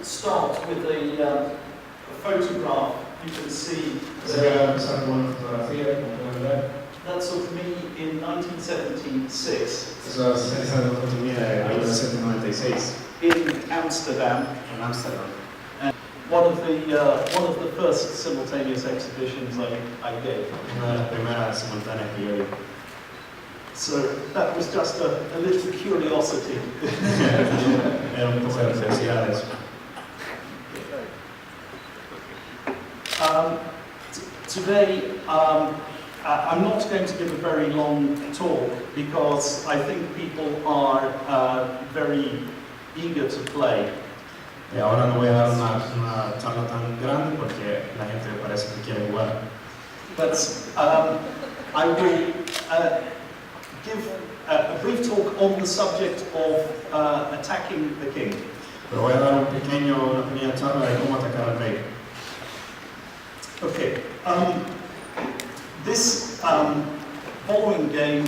start with a photograph. You can see that's of me in 1976 in Amsterdam. And one of the first simultaneous exhibitions I gave. So that was just a little curiosity. Today, I'm not going to give a very long talk because I think people are very eager to play. Ahora no voy a dar una charla tan grande porque la gente parece que quiere jugar. But I will give a brief talk on the subject of attacking the king. Pero voy a dar una pequeña charla de cómo atacar al rey. Okay. This following game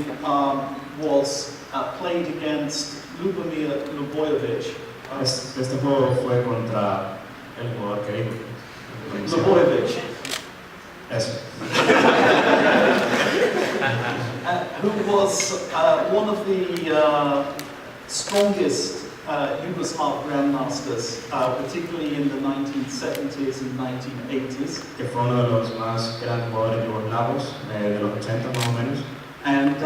was played against Lubomir Lubojevic. Este juego fue contra el jugador querido. Lubojevic. Eso. Who was one of the strongest Yugoslav grandmasters, particularly in the 1970s and 1980s. Que fue uno de los más grandes jugadores yugoslavos de los 80 más o menos. And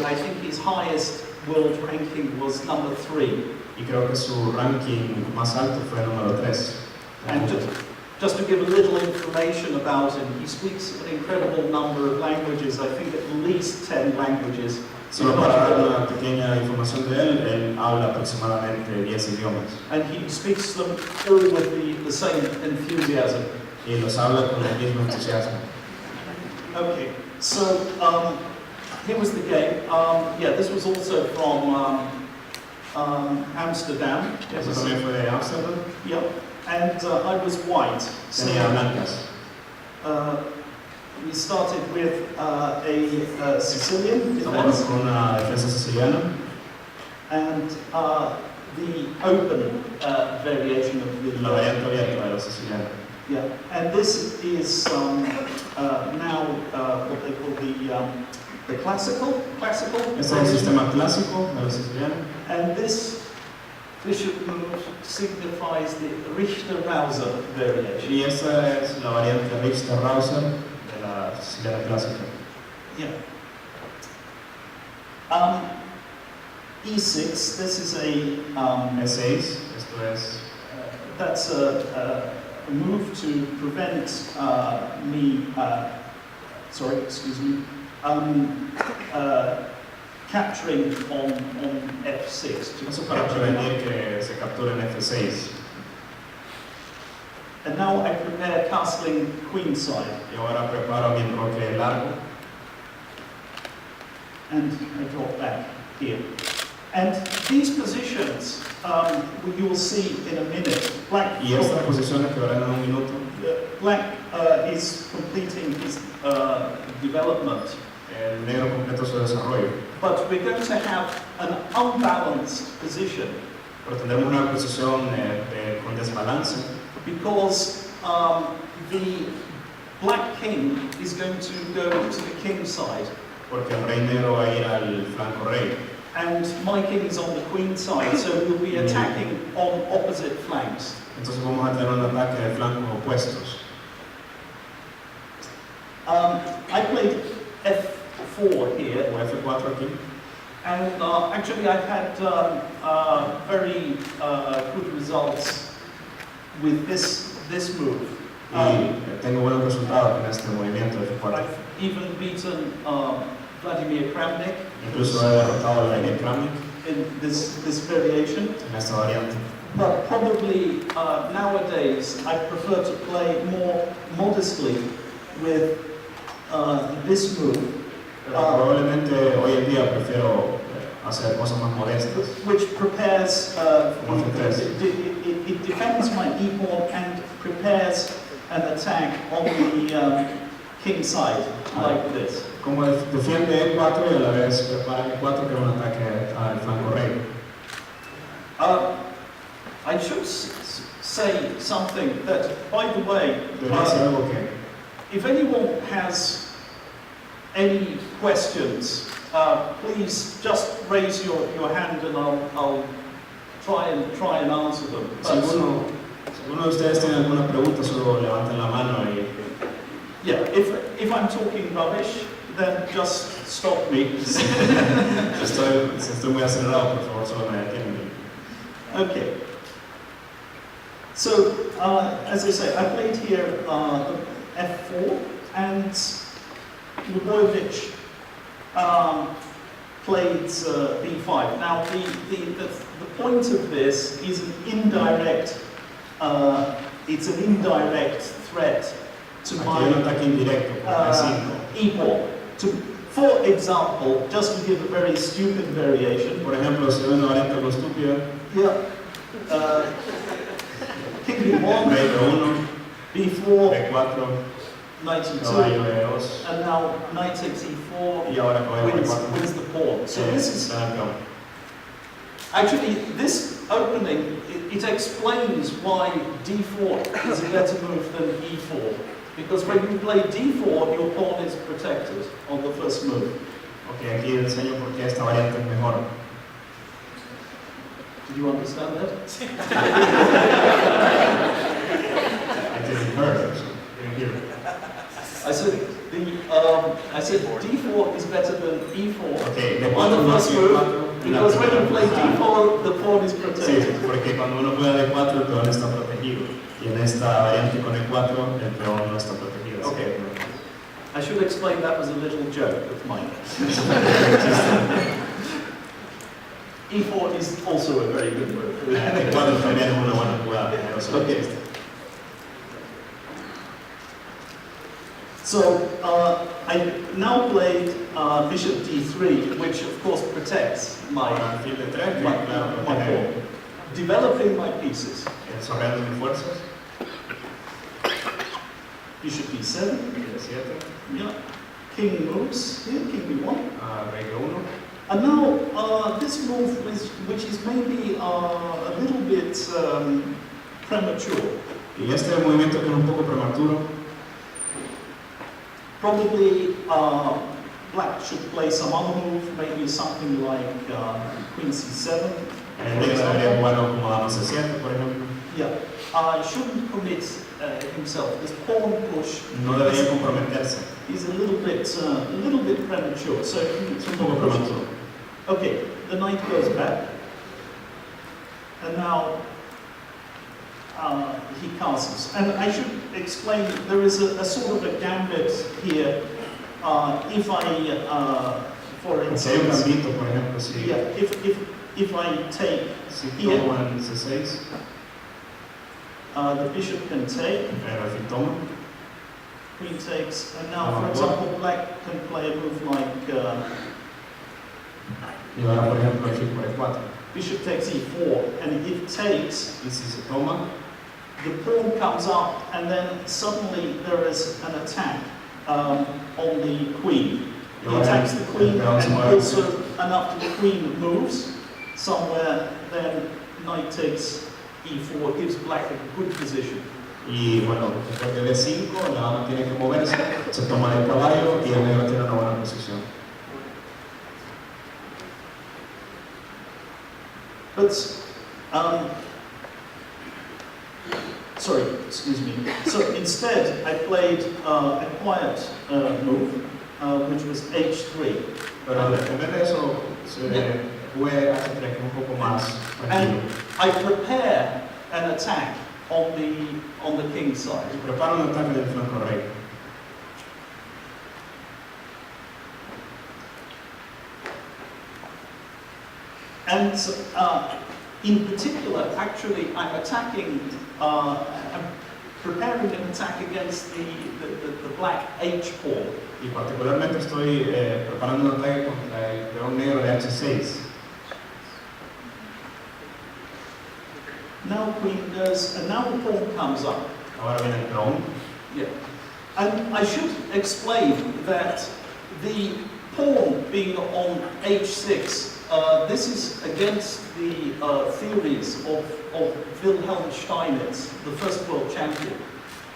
I think his highest world ranking was number 3. Y creo que su ranking más alto fue número 3. And just to give a little information about him, he speaks an incredible number of languages, I think at least 10 languages. Solo para dar una pequeña información de él habla aproximadamente 10 idiomas. And he speaks them all with the same enthusiasm. Y los habla con el mismo entusiasmo. Okay, so here was the game. Yeah, this was also from Amsterdam. Eso también fue de Amsterdam. Yeah, and I was white. Tenía blancas. We started with a Sicilian defense. Con una defensa siciliana. And the open variation of the... La variante abierta de la siciliana. Yeah, and this is now what they call the classical. Este es el sistema clásico de la siciliana. And this bishop move signifies the Richter-Rauser variation. Y esa es la variante Richter-Rauser de la siciliana clásica. Yeah. E6. This is a E6. Esto es. That's a move to prevent me. Sorry, excuse me. Capturing on F6. Eso para prevenir que se capture en F6. And now I prepare castling queenside. Y ahora preparo mi enroque largo. And I drop back here. And these positions, you will see in a minute. Black. Y estas posiciones que verán en un minuto. Black is completing his development. El negro completa su desarrollo. But we're going to have an unbalanced position. Pero tendremos una posición con desbalance. Because the black king is going to go to the king side. Porque el rey negro va a ir al flanco rey. And my king is on the queen side, so we'll be attacking on opposite flanks. Entonces vamos a tener un ataque de flancos opuestos. I played F4 here. O F4 aquí. And actually I've had very good results with this move. Y tengo buenos resultados con este movimiento de F4. I've even beaten Vladimir Kramnik. Incluso he derrotado a Vladimir Kramnik in this variation. En esta variante. But probably nowadays I prefer to play more modestly with this move. Pero probablemente hoy en día prefiero hacer cosas más modestas. Which prepares, it defends my e-pawn and prepares an attack on the king side, like this. Como defiende E4 y a la vez prepara E4 que es un ataque al flanco rey. I should say something that, by the way, Debería ser algo que, if anyone has any questions, please just raise your hand and I'll try and answer them. si alguno de ustedes tiene alguna pregunta, solo levanten la mano y Yeah, if I'm talking rubbish, then just stop me. si estoy muy acelerado, por favor, solo me detienen. Okay. So, as I say, I played here F4, and Lubojevic played B5. Now, the point of this is an indirect. It's an indirect threat to Aquí hay un ataque indirecto por E5. e4. For example, just to give a very stupid variation. Por ejemplo, si una variante algo estúpida, Yeah. King B1, rey B1, B4, B4, knight E2, caballo B2, and now knight takes E4 y ahora caballo B4. wins the pawn. So this is está el peón. actually this opening. It explains why D4 is a better move than E4, because when you play D4, your pawn is protected on the first move. Ok, aquí enseño por qué esta variante es mejor. Did you understand that? I didn't hear it, so didn't hear it. I said D4 is better than E4 Ok, on the first move, D4, because when you play D4, the pawn is Sí, protected. porque cuando uno juega D4 el peón está protegido y en esta variante con E4 el peón no está protegido. Okay. I should explain that was a little joke of mine. E4 is also a very good move. E4 también es una buena jugada, pero solo Okay. existe. So I now played bishop D3, which of course protects my Alfil de 3, my claro, pawn, protege developing my pieces. sorreando mis fuerzas. Bishop B7. D7, Yeah. King moves here. King B1. rey B1. And now this move, which is maybe a little bit premature. Y este movimiento que es un poco prematuro, Probably black should play some other move, maybe something like Queen C7. el negro debería jugarlo como dama C7, por ejemplo. Yeah, shouldn't commit himself. This pawn push No debería comprometerse, is a little bit premature. So es un poco prematuro. okay, the knight goes back, and now he castles. And I should explain that there is a sort of a gambit here. If I, for Si hay un instance, gambito, por ejemplo, si, yeah, if I take si here, tomo en C6, the bishop can take, el alfil toma, queen takes, and now, for example, black can play a move like y ahora, por ejemplo, alfil por E4. bishop takes e4, and if it takes, Y si se toma, the pawn comes up, and then suddenly there is an attack on the queen. He attacks the queen, and also enough to the queen moves somewhere, then knight takes e4, gives black a good position. y bueno, después de B5, la dama tiene que moverse, se toma el caballo y el negro tiene una buena posición. But, sorry, excuse me. So instead, I played a quiet move, which was h3. Pero en vez de eso, se juega H3, que es un poco más tranquilo. And I prepare an attack on the king's side. Y prepara un ataque del flanco rey. And in particular, actually, I'm attacking, I'm preparing an attack against the black H pawn. Y particularmente estoy preparando un ataque contra el peón negro de H6. Now queen goes, and now the pawn comes up. Ahora viene el peón. Yeah. And I should explain that the pawn being on H6 this is against the theories of Wilhelm Steinitz, the first world champion.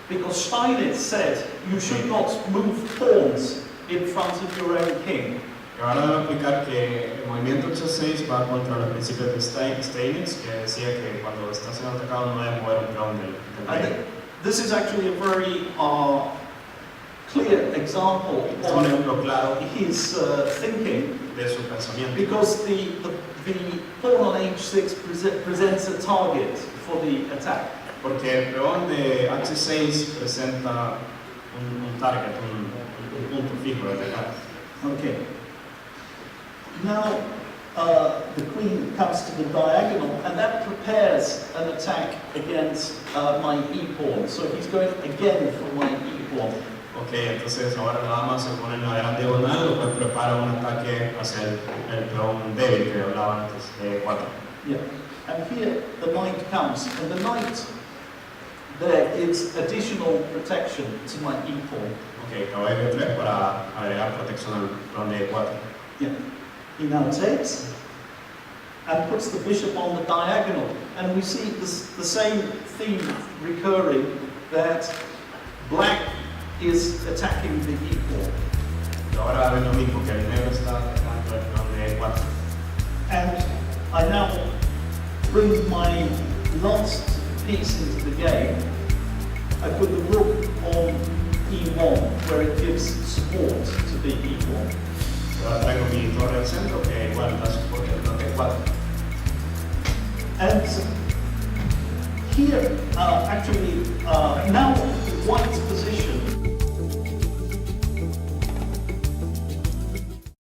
Because Steinitz said you should not move pawns in front of your own king. Y ahora debo explicar que el movimiento 8-6 va contra los principios de Steinitz, que decía que cuando está siendo atacado no debe mover un peón del rey. This is actually a very clear example of his thinking, de su pensamiento. because the pawn on h6 presents a target for the attack. Porque el peón de H6 presenta un target, un punto fijo de atacar. Okay. Now the queen comes to the diagonal, and that prepares an attack against my e-pawn. So he's going again for my e-pawn. Ok, entonces ahora nada más se pone en la gran diagonal, lo cual prepara un ataque hacia el peón débil que hablaba antes, de 4. Yeah. And here the knight comes, and the knight there gives additional protection to my e-pawn. Ok, caballo de 3 para agregar protección al peón de 4. Yeah. He now takes and puts the bishop on the diagonal, and we see the same theme recurring, that black is attacking the e-pawn. Y ahora ven lo mismo, que el negro está atacando el peón de 4. And I now bring my last piece into the game. I put the rook on e1, where it gives support to the e1. Ahora traigo mi torre al centro, que igual da soporte al peón de 4. And here, actually,